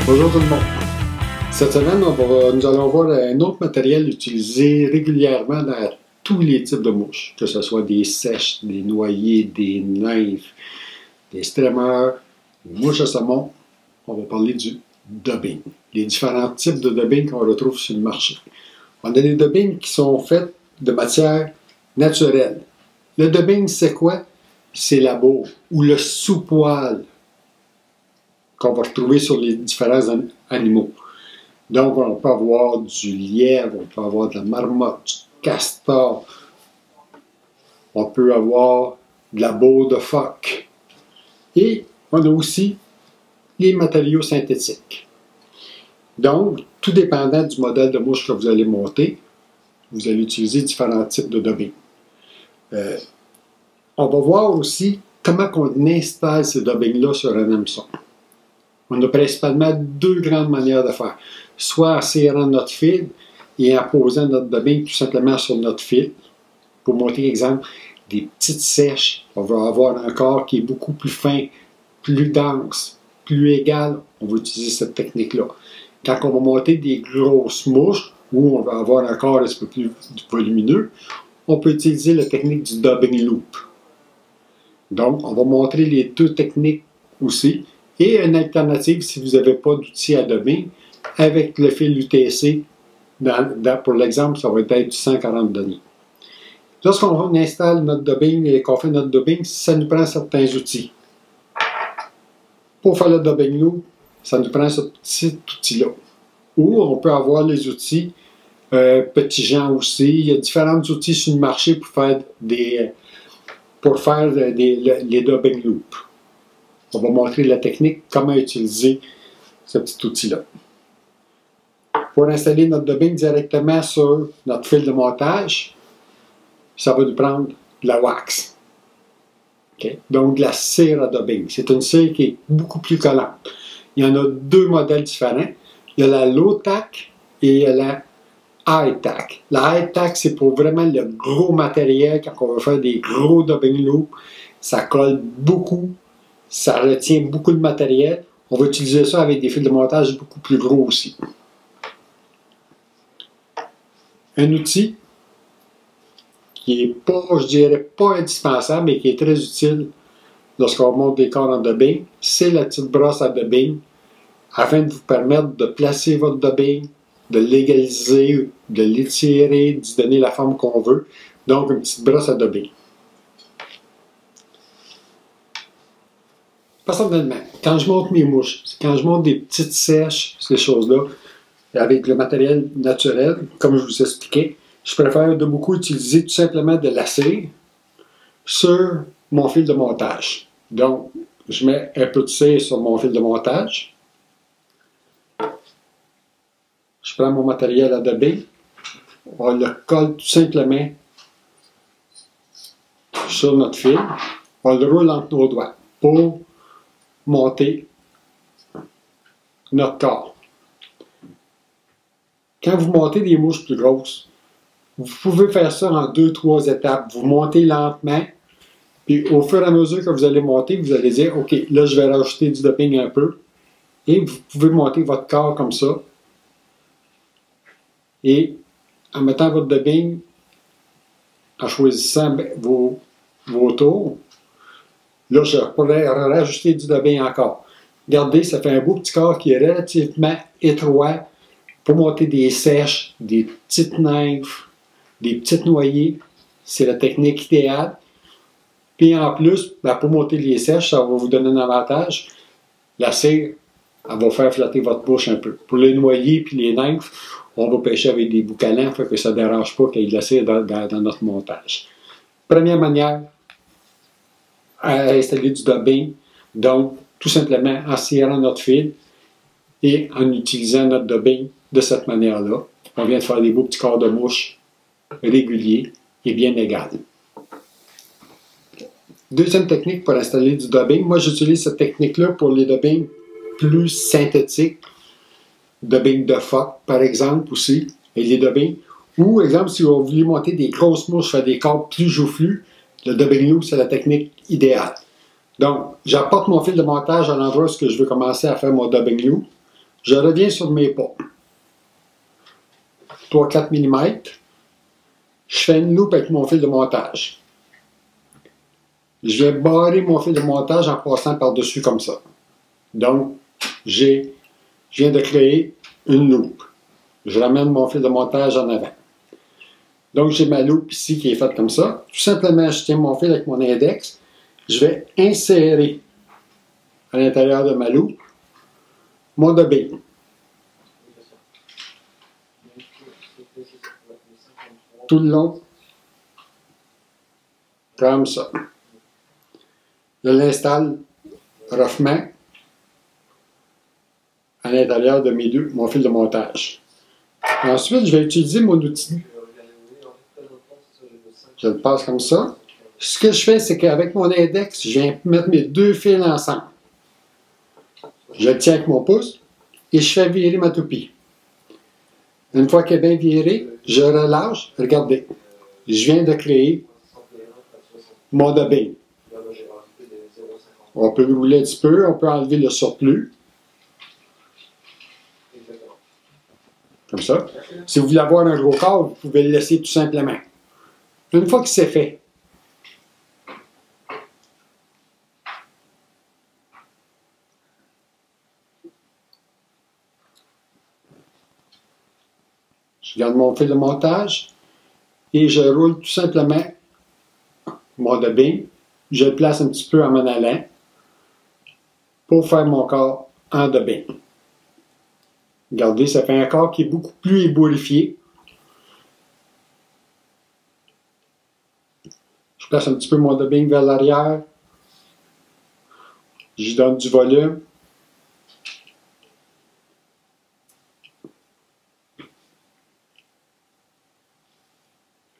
Bonjour tout le monde. Cette semaine, nous allons voir un autre matériel utilisé régulièrement dans tous les types de mouches, que ce soit des sèches, des noyés, des nymphes, des streamers, des mouches à saumon. On va parler du dubbing, les différents types de dubbing qu'on retrouve sur le marché. On a des dubbings qui sont faits de matière naturelle. Le dubbing, c'est quoi? C'est la boue ou le sous-poil qu'on va retrouver sur les différents animaux. Donc, on peut avoir du lièvre, on peut avoir de la marmotte, du castor, on peut avoir de la boue de phoque. Et on a aussi les matériaux synthétiques. Donc, tout dépendant du modèle de mouche que vous allez monter, vous allez utiliser différents types de dubbing. On va voir aussi comment on installe ces dubbings-là sur un hameçon. On a principalement deux grandes manières de faire. Soit en serrant notre fil et en posant notre dubbing tout simplement sur notre fil. Pour montrer, exemple, des petites sèches, on va avoir un corps qui est beaucoup plus fin, plus dense, plus égal. On va utiliser cette technique-là. Quand on va monter des grosses mouches, où on va avoir un corps un petit peu plus volumineux, on peut utiliser la technique du dubbing loop. Donc, on va montrer les deux techniques aussi. Et une alternative, si vous n'avez pas d'outil à dubbing, avec le fil UTC, pour l'exemple, ça va être du 140 deniers. Lorsqu'on installe notre dubbing et qu'on fait notre dubbing, ça nous prend certains outils. Pour faire le dubbing loop, ça nous prend ce petit outil-là. Ou on peut avoir les outils Petit Jean aussi. Il y a différents outils sur le marché pour faire les dubbing loops. On va montrer la technique, comment utiliser ce petit outil-là. Pour installer notre dubbing directement sur notre fil de montage, ça va nous prendre de la wax. Okay? Donc de la cire à dubbing. C'est une cire qui est beaucoup plus collante. Il y en a deux modèles différents. Il y a la low-tack et il y a la high-tack. La high-tack, c'est pour vraiment le gros matériel. Quand on va faire des gros dubbing loops, ça colle beaucoup. Ça retient beaucoup de matériel. On va utiliser ça avec des fils de montage beaucoup plus gros aussi. Un outil qui n'est pas, je dirais, pas indispensable, mais qui est très utile lorsqu'on monte des corps en dubbing, c'est la petite brosse à dubbing, afin de vous permettre de placer votre dubbing, de l'égaliser, de l'étirer, de lui donner la forme qu'on veut. Donc, une petite brosse à dubbing. Personnellement, quand je monte mes mouches, quand je monte des petites sèches, ces choses-là, avec le matériel naturel, comme je vous expliquais, je préfère de beaucoup utiliser tout simplement de la cire sur mon fil de montage. Donc, je mets un peu de cire sur mon fil de montage. Je prends mon matériel à dubbing, on le colle tout simplement sur notre fil, on le roule entre nos doigts pour monter notre corps. Quand vous montez des mouches plus grosses, vous pouvez faire ça en 2-3 étapes. Vous montez lentement, puis au fur et à mesure que vous allez monter, vous allez dire, OK, là je vais rajouter du dubbing un peu, et vous pouvez monter votre corps comme ça. Et en mettant votre dubbing, en choisissant vos tours, là, je pourrais rajouter du dubbing encore. Regardez, ça fait un beau petit corps qui est relativement étroit pour monter des sèches, des petites nymphes, des petites noyées. C'est la technique idéale. Puis en plus, pour monter les sèches, ça va vous donner un avantage. La cire, elle va faire flotter votre bouche un peu. Pour les noyés et les nymphes, on va pêcher avec des boucalants, fait que ça ne dérange pas qu'il y ait de la cire dans notre montage. Première manière à installer du dubbing, donc tout simplement en serrant notre fil et en utilisant notre dubbing de cette manière-là. On vient de faire des beaux petits corps de mouche réguliers et bien égales. Deuxième technique pour installer du dubbing, moi j'utilise cette technique-là pour les dubbings plus synthétiques, dubbing de phoque par exemple aussi, et les dubbings, ou exemple si vous voulez monter des grosses mouches, faire des corps plus joufflus, le dubbing loop c'est la technique idéale. Donc j'apporte mon fil de montage à l'endroit où je veux commencer à faire mon dubbing loop, Je reviens sur mes pas. 3-4 mm. Je fais une loupe avec mon fil de montage. Je vais barrer mon fil de montage en passant par-dessus comme ça. Donc, je viens de créer une loupe. Je ramène mon fil de montage en avant. Donc, j'ai ma loupe ici qui est faite comme ça. Tout simplement, je tiens mon fil avec mon index. Je vais insérer à l'intérieur de ma loupe mon dubbing. Tout le long, comme ça. Je l'installe roughement à l'intérieur de mon fil de montage. Ensuite, je vais utiliser mon outil. Je le passe comme ça. Ce que je fais, c'est qu'avec mon index, je viens mettre mes deux fils ensemble. Je le tiens avec mon pouce et je fais virer ma toupie. Une fois qu'elle est bien virée, je relâche. Regardez, je viens de créer mon dubbing. On peut rouler un petit peu, on peut enlever le surplus. Comme ça. Si vous voulez avoir un gros corps, vous pouvez le laisser tout simplement. Une fois que c'est fait, je garde mon fil de montage et je roule tout simplement mon dubbing. Je le place un petit peu en m'en allant pour faire mon corps en dubbing. Regardez, ça fait un corps qui est beaucoup plus ébourifié. Je place un petit peu mon dubbing vers l'arrière. Je donne du volume.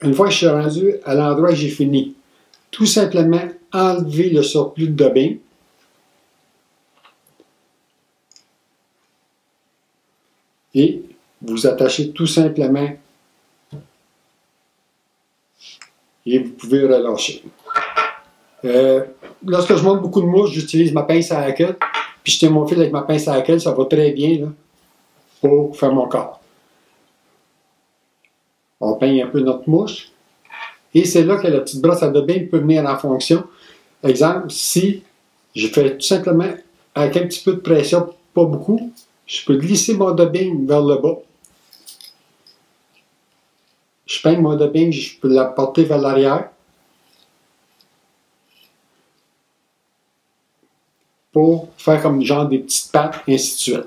Une fois que je suis rendu à l'endroit où j'ai fini, tout simplement enlever le surplus de dubbing. Et vous attachez tout simplement et vous pouvez relâcher. Lorsque je monte beaucoup de mouches, j'utilise ma pince à hackle, puis je tiens mon fil avec ma pince à hackle, ça va très bien là, pour faire mon corps. On peigne un peu notre mouche, et c'est là que la petite brosse à dubbing peut venir en fonction. Exemple, si je fais tout simplement avec un petit peu de pression, pas beaucoup, je peux glisser mon dubbing vers le bas. Je peigne mon dubbing, je peux la porter vers l'arrière pour faire comme genre des petites pattes, et ainsi de suite.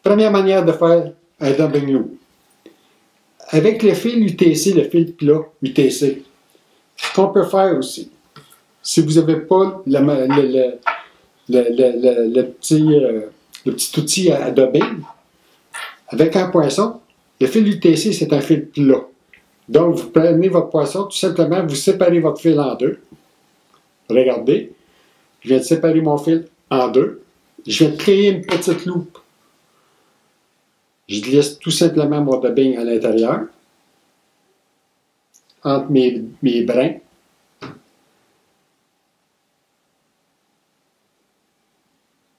Première manière de faire un dubbing loop. Avec le fil UTC, le fil plat UTC, ce qu'on peut faire aussi, si vous n'avez pas le petit outil à dubbing, avec un poinçon, le fil UTC, c'est un fil plat. Donc, vous prenez votre poinçon, tout simplement, vous séparez votre fil en deux. Regardez, je viens de séparer mon fil en deux. Je viens de créer une petite loupe. Je glisse tout simplement mon dubbing à l'intérieur, entre mes brins.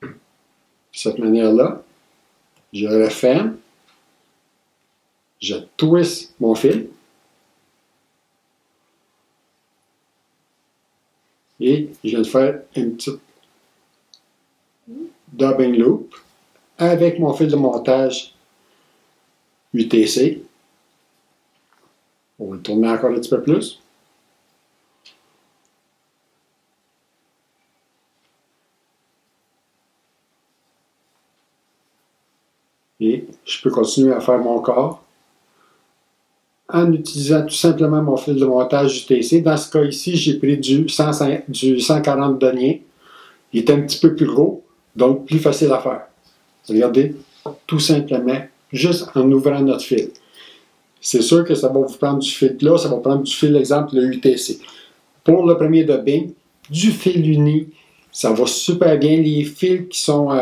De cette manière-là, je referme, je twist mon fil et je viens de faire une petite dubbing loop avec mon fil de montage UTC. On va le tourner encore un petit peu plus. Et je peux continuer à faire mon corps en utilisant tout simplement mon fil de montage UTC. Dans ce cas ici, j'ai pris du 140 deniers. Il est un petit peu plus gros, donc plus facile à faire. Regardez, tout simplement, juste en ouvrant notre fil. C'est sûr que ça va vous prendre du fil là, ça va prendre du fil, exemple, le UTC. Pour le premier dubbing, du fil uni, ça va super bien. Les fils qui sont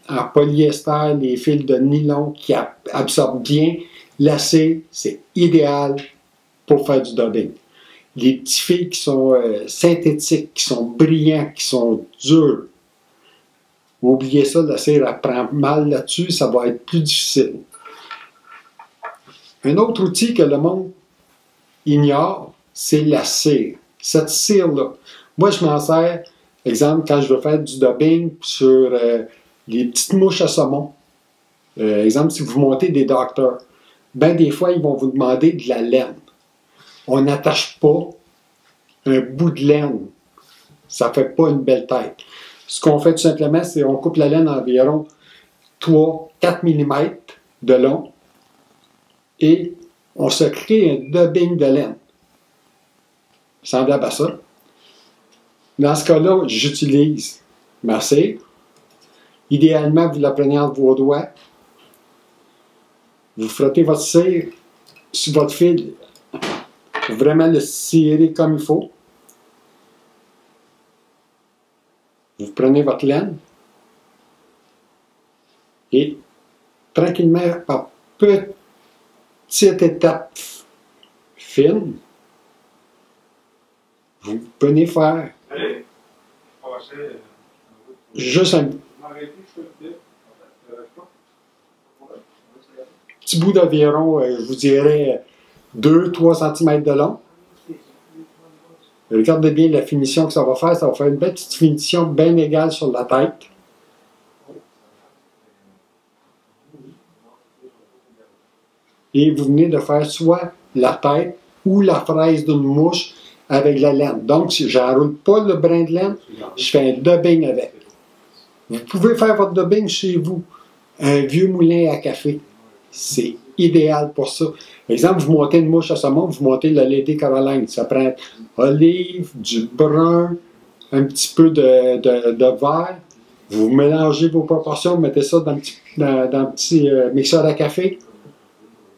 en polyester, les fils de nylon qui absorbent bien l'acier, c'est idéal pour faire du dubbing. Les petits fils qui sont synthétiques, qui sont brillants, qui sont durs, Oubliez ça, la cire elle prend mal là-dessus, ça va être plus difficile. Un autre outil que le monde ignore, c'est la cire. Cette cire-là. Moi, je m'en sers, exemple, quand je veux faire du dubbing sur les petites mouches à saumon. Exemple, si vous montez des docteurs, bien des fois, ils vont vous demander de la laine. On n'attache pas un bout de laine. Ça ne fait pas une belle tête. Ce qu'on fait tout simplement, c'est qu'on coupe la laine environ 3-4 mm de long et on se crée un dubbing de laine. Semblable à ça. Dans ce cas-là, j'utilise ma cire. Idéalement, vous la prenez entre vos doigts. Vous frottez votre cire sur votre fil pour vraiment le cirer comme il faut. Vous prenez votre laine et tranquillement, par petites étapes fines, vous venez faire juste un petit bout d'environ, je vous dirais, 2-3 cm de long. Regardez bien la finition que ça va faire une belle petite finition bien égale sur la tête. Et vous venez de faire soit la tête ou la fraise d'une mouche avec la laine. Donc, si je n'enroule pas le brin de laine, je fais un dubbing avec. Vous pouvez faire votre dubbing chez vous. Un vieux moulin à café. C'est idéal pour ça. Par exemple, vous montez une mouche à saumon, vous montez la Lady Caroline. Ça prend olive, du brun, un petit peu de vert. Vous mélangez vos proportions, mettez ça dans un petit mixeur à café.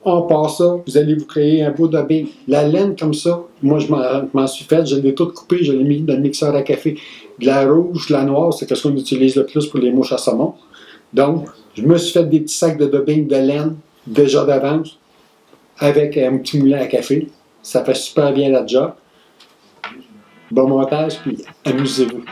On passe ça, vous allez vous créer un beau dubbing. La laine comme ça, moi je m'en suis fait, je l'ai toute coupée, je l'ai mis dans le mixeur à café. De la rouge, de la noire, c'est ce qu'on utilise le plus pour les mouches à saumon. Donc, je me suis fait des petits sacs de dubbing de laine, déjà d'avance, avec un petit moulin à café. Ça fait super bien la job. Bon montage, puis amusez-vous.